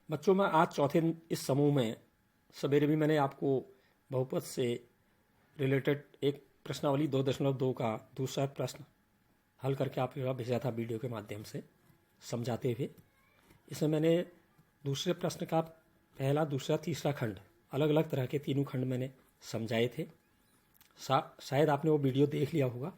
बच्चों में आज चौथे इस समूह में सवेरे भी मैंने आपको बहुपद से रिलेटेड एक प्रश्नावली 2.2 का दूसरा प्रश्न हल करके आपको भेजा था वीडियो के माध्यम से समझाते हुए। इसमें मैंने दूसरे प्रश्न का पहला, दूसरा, तीसरा खंड अलग अलग तरह के तीनों खंड मैंने समझाए थे। शायद आपने वो वीडियो देख लिया होगा।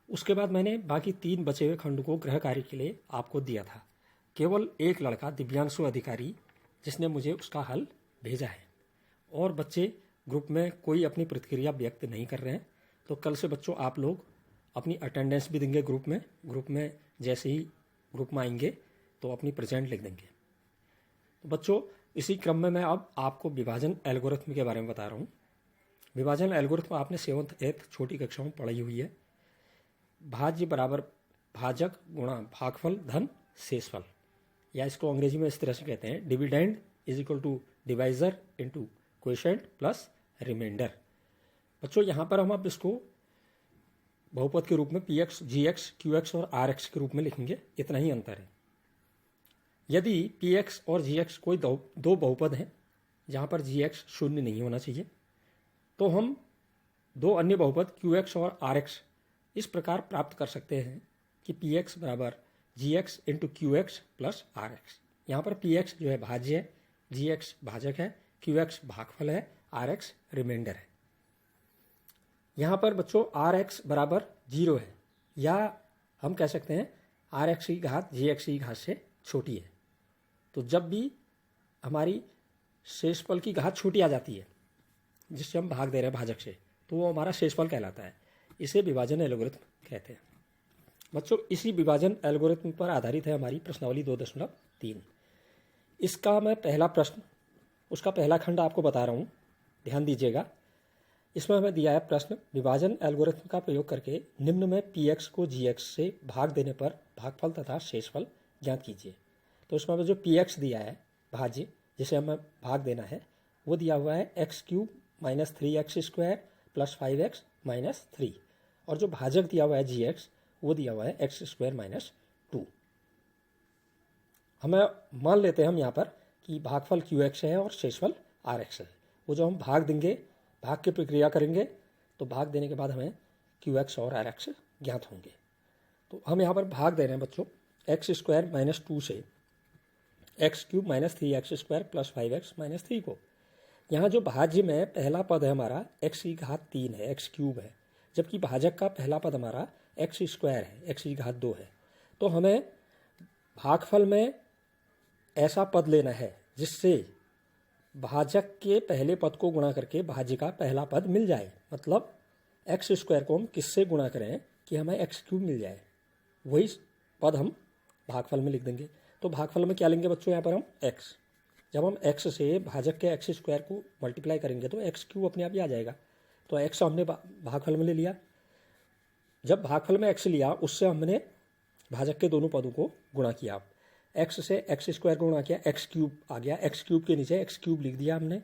उसके बाद मैंने बाकी 3 बचे हुए खंड को गृह कार्य के लिए आपको दिया था। केवल एक लड़का दिव्यांशु अधिकारी जिसने मुझे उसका हल भेजा है, और बच्चे ग्रुप में कोई अपनी प्रतिक्रिया व्यक्त नहीं कर रहे हैं। तो कल से बच्चों आप लोग अपनी अटेंडेंस भी देंगे ग्रुप में जैसे ही ग्रुप में आएंगे तो अपनी प्रेजेंट लिख देंगे। तो बच्चों इसी क्रम में मैं अब आपको विभाजन एल्गोरिथम के बारे में बता रहा हूँ। विभाजन एल्गोरिथम आपने 7th 8th छोटी कक्षा में पढ़ी हुई है। भाज्य बराबर भाजक गुणा भागफल धन शेषफल, या इसको अंग्रेजी में इस तरह से कहते हैं dividend is equal to divisor into quotient plus remainder. बच्चों यहाँ पर हम अब इसको बहुपद के रूप में पी एक्स, जी एक्स, क्यू एक्स और आर एक्स के रूप में लिखेंगे। इतना ही अंतर है। यदि पी एक्स और जी एक्स कोई दो बहुपद हैं जहाँ पर जी एक्स शून्य नहीं होना चाहिए, तो हम दो अन्य बहुपद क्यू एक्स और आर एक्स इस प्रकार प्राप्त कर सकते हैं कि पी एक्स बराबर G X into Q X plus R X. यहाँ पर पी एक्स जो है भाज्य है, जी एक्स भाजक है, क्यू एक्स भागफल है, आर एक्स रिमाइंडर है। यहाँ पर बच्चों आर एक्स बराबर 0 है, या हम कह सकते हैं आर एक्स की घात जी एक्स की घात से छोटी है। तो जब भी हमारी शेषफल की घात छोटी आ जाती है जिससे हम भाग दे रहे हैं भाजक से, तो वो हमारा शेषफल कहलाता है। इसे विभाजन एल्गोरिथम कहते हैं। बच्चों इसी विभाजन एल्गोरिथम पर आधारित है हमारी प्रश्नावली 2.3। इसका मैं पहला प्रश्न, उसका पहला खंड आपको बता रहा हूँ, ध्यान दीजिएगा। इसमें हमें दिया है प्रश्न, विभाजन एल्गोरिथम का प्रयोग करके निम्न में पी एक्स को जी एक्स से भाग देने पर भागफल तथा शेषफल ज्ञात कीजिए। तो इसमें हमें जो पी एक्स दिया है भाज्य जिसे हमें भाग देना है, वो दिया हुआ है x³ minus 3x² plus 5x minus 3, और जो भाजक दिया हुआ है जी एक्स वो दिया हुआ है x² माइनस 2। हमें मान लेते हैं हम यहाँ पर कि भागफल क्यू एक्स है और शेषफल आर एक्स है। वो जो हम भाग देंगे, भाग की प्रक्रिया करेंगे, तो भाग देने के बाद हमें क्यू एक्स और आर एक्स ज्ञात होंगे। तो हम यहाँ पर भाग दे रहे हैं बच्चों x² माइनस 2 से x³ minus 3x² plus 5x minus 3 को। यहाँ जो भाज्य में पहला पद है हमारा x की घात 3 है, x³ है, जबकि भाजक का पहला पद हमारा x² है, x की घात 2 है। तो हमें भागफल में ऐसा पद लेना है जिससे भाजक के पहले पद को गुणा करके भाज्य का पहला पद मिल जाए। मतलब x² को हम किससे गुणा करें कि हमें x³ मिल जाए, वही पद हम भागफल में लिख देंगे। तो भागफल में क्या लेंगे बच्चों, यहाँ पर हम x, जब हम x से भाजक के x² को मल्टीप्लाई करेंगे तो x³ अपने आप ही आ जाएगा। तो x हमने भागफल में ले लिया। जब भागफल में x लिया उससे हमने भाजक के दोनों पदों को गुणा किया। x से x² को गुणा किया, x³ आ गया, x³ के नीचे x³ लिख दिया हमने।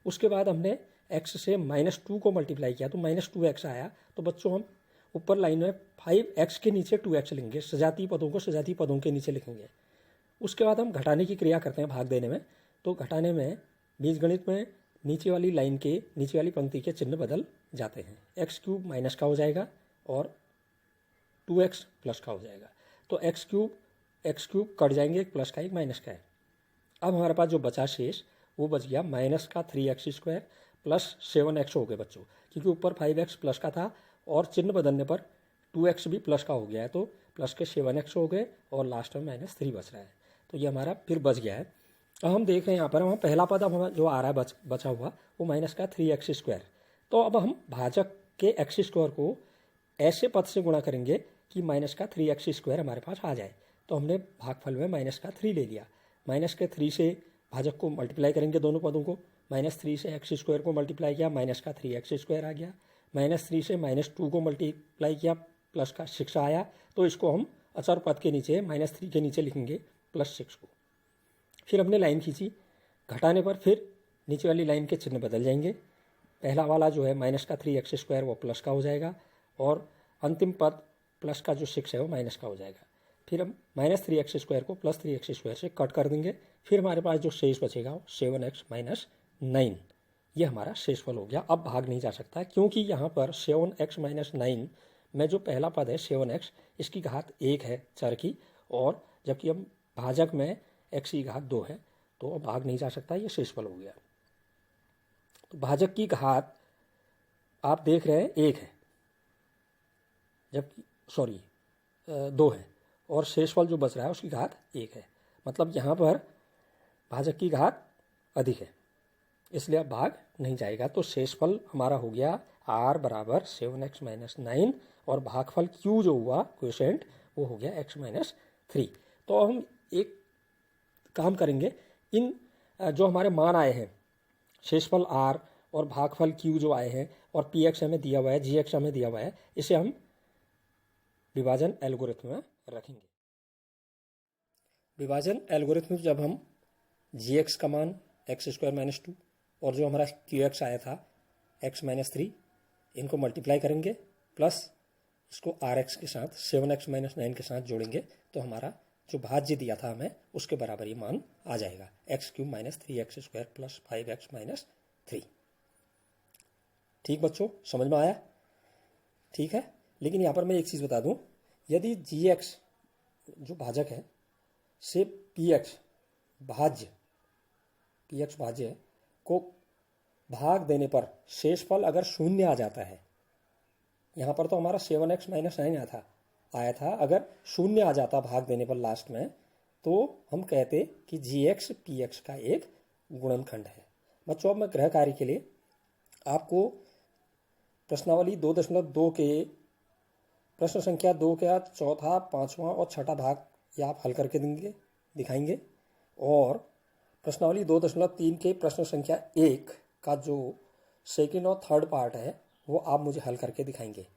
उसके बाद हमने x से -2 को मल्टीप्लाई किया तो -2x आया। तो बच्चों हम ऊपर लाइन में 5x के नीचे 2x लिखेंगे, सजातीय पदों को सजातीय पदों के नीचे लिखेंगे। उसके बाद हम घटाने की क्रिया करते हैं भाग देने में। तो घटाने में बीजगणित में नीचे वाली लाइन के नीचे वाली पंक्ति के चिन्ह बदल जाते हैं। x³ माइनस का हो जाएगा और 2x प्लस का हो जाएगा। तो x³ कट जाएंगे, एक प्लस का एक माइनस का है। अब हमारे पास जो बचा शेष वो बच गया माइनस का 3x² प्लस 7x हो गए बच्चों, क्योंकि ऊपर 5x प्लस का था और चिन्ह बदलने पर 2x भी प्लस का हो गया है, तो प्लस के 7x हो गए और लास्ट में -3 बच रहा है। तो ये हमारा फिर बच गया है। अब हम देख रहे हैं यहाँ पर हम पहला पद अब जो आ रहा है बचा हुआ वो माइनस का 3x²। तो अब हम भाजक के x² को ऐसे पद से गुणा करेंगे कि माइनस का 3x² हमारे पास आ जाए। तो हमने भागफल में माइनस का 3 ले लिया। माइनस के 3 से भाजक को मल्टीप्लाई करेंगे दोनों पदों को, -3 से x² को मल्टीप्लाई किया, माइनस का 3x² आ गया। -3 से -2 को मल्टीप्लाई किया, प्लस का 6 आया। तो इसको हम अचर पद के नीचे -3 के नीचे लिखेंगे +6 को। फिर हमने लाइन खींची, घटाने पर फिर नीचे वाली लाइन के चिन्ह बदल जाएंगे। पहला वाला जो है माइनस का 3x² वो प्लस का हो जाएगा और अंतिम पद प्लस का जो 6 है वो माइनस का हो जाएगा। फिर हम -3x² को +3x² से कट कर देंगे। फिर हमारे पास जो शेष बचेगा वो 7x - 9, ये हमारा शेषफल हो गया। अब भाग नहीं जा सकता क्योंकि यहाँ पर 7x - 9 में जो पहला पद है 7x, इसकी घात 1 है चर की, और जबकि हम भाजक में x की घात 2 है, तो अब भाग नहीं जा सकता, ये शेषफल हो गया। तो भाजक की घात आप देख रहे हैं 1 है, जबकि 2 है, और शेषफल जो बच रहा है उसकी घात 1 है। मतलब यहाँ पर भाजक की घात अधिक है, इसलिए अब भाग नहीं जाएगा। तो शेषफल हमारा हो गया r बराबर 7x - 9, और भागफल q जो हुआ क्वोशेंट वो हो गया x - 3। तो हम एक काम करेंगे, इन जो हमारे मान आए हैं शेषफल r और भागफल q जो आए हैं, और px हमें दिया हुआ है, gx हमें दिया हुआ है, इसे हम विभाजन एल्गोरिथम में रखेंगे। विभाजन एल्गोरिथम में जब हम gx का मान x² - 2 और जो हमारा qx आया था x - 3, इनको मल्टीप्लाई करेंगे, प्लस इसको rx के साथ 7x - 9 के साथ जोड़ेंगे, तो हमारा जो भाज्य दिया था हमें उसके बराबर ये मान आ जाएगा, x³ - 3x² + 5x - 3। ठीक बच्चों, समझ में आया? ठीक है। लेकिन यहाँ पर मैं एक चीज़ बता दूँ, यदि gx जो भाजक है से px भाज्य को भाग देने पर शेषफल अगर शून्य आ जाता है, यहाँ पर तो हमारा 7x - 9 आया था, अगर शून्य आ जाता भाग देने पर लास्ट में, तो हम कहते कि gx px का एक गुणनखंड है। बच्चों, अब मैं गृह कार्य के लिए आपको प्रश्नावली 2.2 के प्रश्न संख्या 2 का चौथा, पांचवा और छठा भाग ये आप हल करके दिखाएंगे, और प्रश्नावली 2.3 के प्रश्न संख्या 1 का जो सेकंड और थर्ड पार्ट है वो आप मुझे हल करके दिखाएंगे,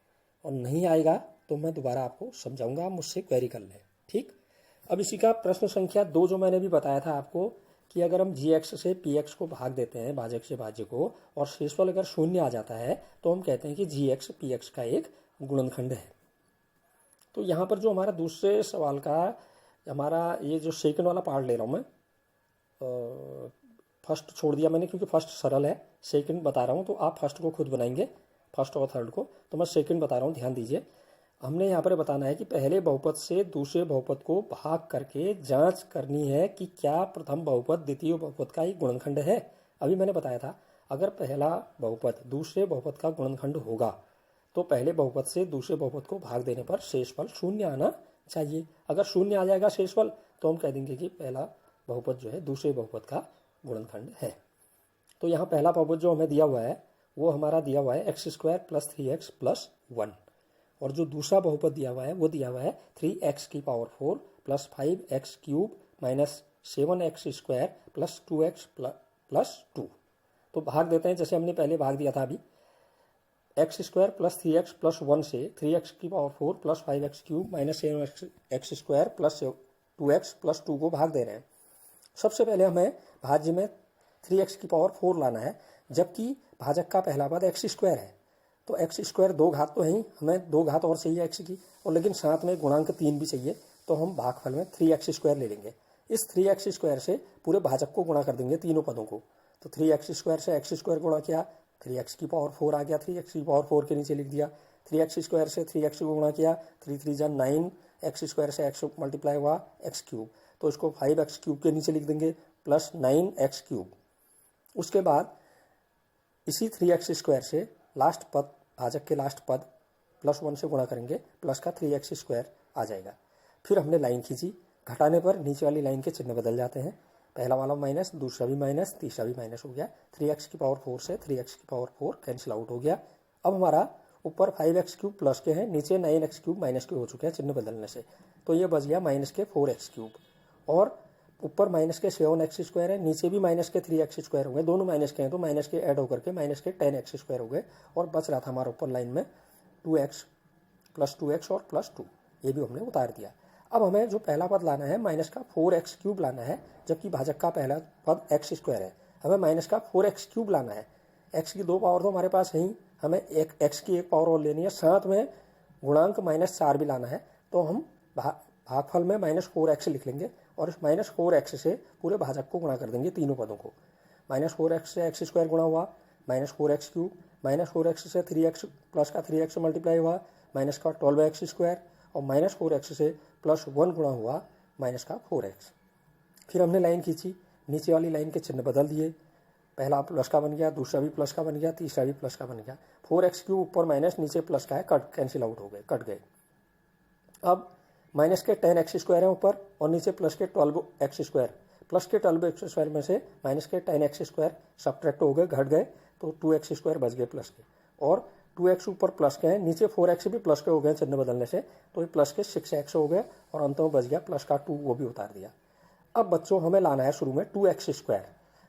और नहीं आएगा तो मैं दोबारा आपको समझाऊंगा, आप मुझसे क्वेरी कर लें। ठीक। अब इसी का प्रश्न संख्या 2 जो मैंने भी बताया था आपको कि अगर हम gx से px को भाग देते हैं, भाजक से भाज्य को, और शेषफल अगर शून्य आ जाता है, तो हम कहते हैं कि gx px का एक गुणनखंड है। तो यहाँ पर जो हमारा दूसरे सवाल का हमारा ये जो सेकंड वाला पार्ट ले रहा हूँ मैं, फर्स्ट छोड़ दिया मैंने क्योंकि फर्स्ट सरल है, सेकंड बता रहा हूँ, तो आप फर्स्ट को खुद बनाएंगे, फर्स्ट और थर्ड को, तो मैं सेकंड बता रहा हूँ, ध्यान दीजिए। हमने यहाँ पर बताना है कि पहले बहुपद से दूसरे बहुपद को भाग करके जांच करनी है कि क्या प्रथम बहुपद द्वितीय बहुपद का एक गुणनखंड है। अभी मैंने बताया था, अगर पहला बहुपद दूसरे बहुपद का गुणनखंड होगा तो पहले बहुपद से दूसरे बहुपद को भाग देने पर शेषफल शून्य आना चाहिए। अगर शून्य आ जाएगा शेषफल, तो हम कह देंगे कि पहला बहुपद जो है दूसरे बहुपद का गुणनखंड है। तो यहाँ पहला बहुपद जो हमें दिया हुआ है वो हमारा दिया हुआ है x² + 3x + 1, और जो दूसरा बहुपद दिया हुआ है वो दिया हुआ है 3x⁴ + 5x³ - 7x² + 2x + 2। तो भाग देते हैं, जैसे हमने पहले भाग दिया था अभी, x² + 3x + 1 से 3x⁴ + 5x³ - 7x² + 2x + 2 को भाग दे रहे हैं। सबसे पहले हमें भाज्य में 3x⁴ लाना है, जबकि भाजक का पहला पद x² है, तो x² 2 घात तो है ही, हमें 2 घात और चाहिए x की, और लेकिन साथ में गुणांक 3 भी चाहिए, तो हम भागफल में 3x² ले लेंगे। इस 3x² से पूरे भाजक को गुणा कर देंगे, तीनों पदों को। तो 3x² से x² गुणा किया, 3x⁴ आ गया, 3x⁴ के नीचे लिख दिया। 3x² से 3x को गुणा किया, 3 3 जा 9, x² से x मल्टीप्लाई हुआ x³, तो इसको 5x³ के नीचे लिख देंगे, प्लस 9x³। उसके बाद इसी 3x² से लास्ट पद, भाजक के लास्ट पद +1 से गुणा करेंगे, प्लस का 3x² आ जाएगा। फिर हमने लाइन खींची, घटाने पर नीचे वाली लाइन के चिन्ह बदल जाते हैं, पहला वाला माइनस, दूसरा भी माइनस, तीसरा भी माइनस हो गया। 3x⁴ से 3x⁴ कैंसिल आउट हो गया। अब हमारा ऊपर 5x³ प्लस के हैं, नीचे 9x³ माइनस के हो चुके हैं चिन्ह बदलने से, तो ये बच गया -4x³, और ऊपर माइनस के 7x² है, नीचे भी माइनस के 3x² हो गए, दोनों माइनस के हैं तो माइनस के ऐड होकर के माइनस के 10x² हो गए, और बच रहा था हमारा ऊपर लाइन में 2x + 2x और +2, ये भी हमने उतार दिया। अब हमें जो पहला पद लाना है -4x³ लाना है, जबकि भाजक का पहला पद x² है, हमें -4x³ लाना है। x की 2 पावर तो हमारे पास है ही, हमें एक x की 1 पावर और लेनी है, साथ में गुणांक -4 भी लाना है, तो हम भागफल में -4x लिख लेंगे और इस -4x से पूरे भाजक को गुणा कर देंगे तीनों पदों को। -4x से x स्क्वायर गुणा हुआ, -4x क्यूब, -4x से 3x प्लस का 3x मल्टीप्लाई हुआ, माइनस का 12x स्क्वायर, और -4x से +1 गुणा हुआ माइनस का 4x। फिर हमने लाइन खींची, नीचे वाली लाइन के चिन्ह बदल दिए, पहला प्लस का बन गया, दूसरा भी प्लस का बन गया, तीसरा भी प्लस का बन गया। 4x क्यूब ऊपर माइनस, नीचे प्लस का है, कट कैंसिल आउट हो गए, कट गए। अब माइनस के 10x स्क्वायर है ऊपर और नीचे प्लस के 12x स्क्वायर, प्लस के 12x स्क्वायर में से माइनस के 10x स्क्वायर सब्ट्रैक्ट हो गए, घट गए, तो 2x स्क्वायर बच गए प्लस के, और 2x ऊपर प्लस के हैं, नीचे 4x भी प्लस के हो गए चिन्ह बदलने से, तो ये प्लस के 6x हो गए और अंत में बच गया प्लस का 2, वो भी उतार दिया। अब बच्चों हमें लाना है शुरू में 2x स्क्वायर,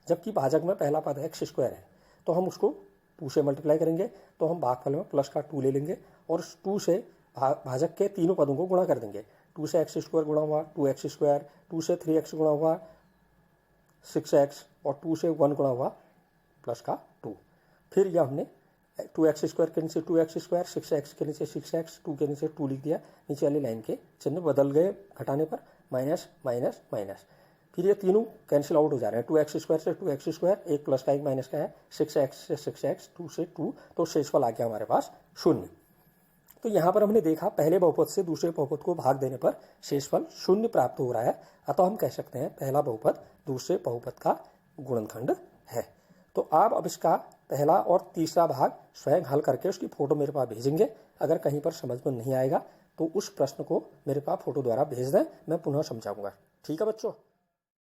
जबकि भाजक में पहला पद x स्क्वायर है, तो हम उसको 2 से मल्टीप्लाई करेंगे, तो हम भागफल में प्लस का 2 ले लेंगे और उस 2 से भाजक के तीनों पदों को गुणा कर देंगे। 2 से x स्क्वायर गुणा हुआ 2x स्क्वायर, 2 से 3x गुणा हुआ 6x, और 2 से 1 गुणा हुआ प्लस का 2। फिर यह हमने 2x स्क्वायर के नीचे 2x स्क्वायर, 6x के नीचे 6x, 2 के नीचे 2 लिख दिया, नीचे वाली लाइन के चिन्ह बदल गए घटाने पर, माइनस माइनस माइनस। फिर ये तीनों कैंसिल आउट हो जा रहे हैं, 2x स्क्वायर से 2x स्क्वायर, एक प्लस का एक माइनस का है, 6x से 6x, 2 से 2, तो शेषफल आ गया हमारे पास 0। तो यहाँ पर हमने देखा पहले बहुपद से दूसरे बहुपद को भाग देने पर शेषफल 0 प्राप्त हो रहा है, अतः हम कह सकते हैं पहला बहुपद दूसरे बहुपद का गुणनखंड है। तो आप अब इसका पहला और तीसरा भाग स्वयं हल करके उसकी फोटो मेरे पास भेजेंगे। अगर कहीं पर समझ में नहीं आएगा तो उस प्रश्न को मेरे पास फोटो द्वारा भेज दें, मैं पुनः समझाऊंगा। ठीक है बच्चों।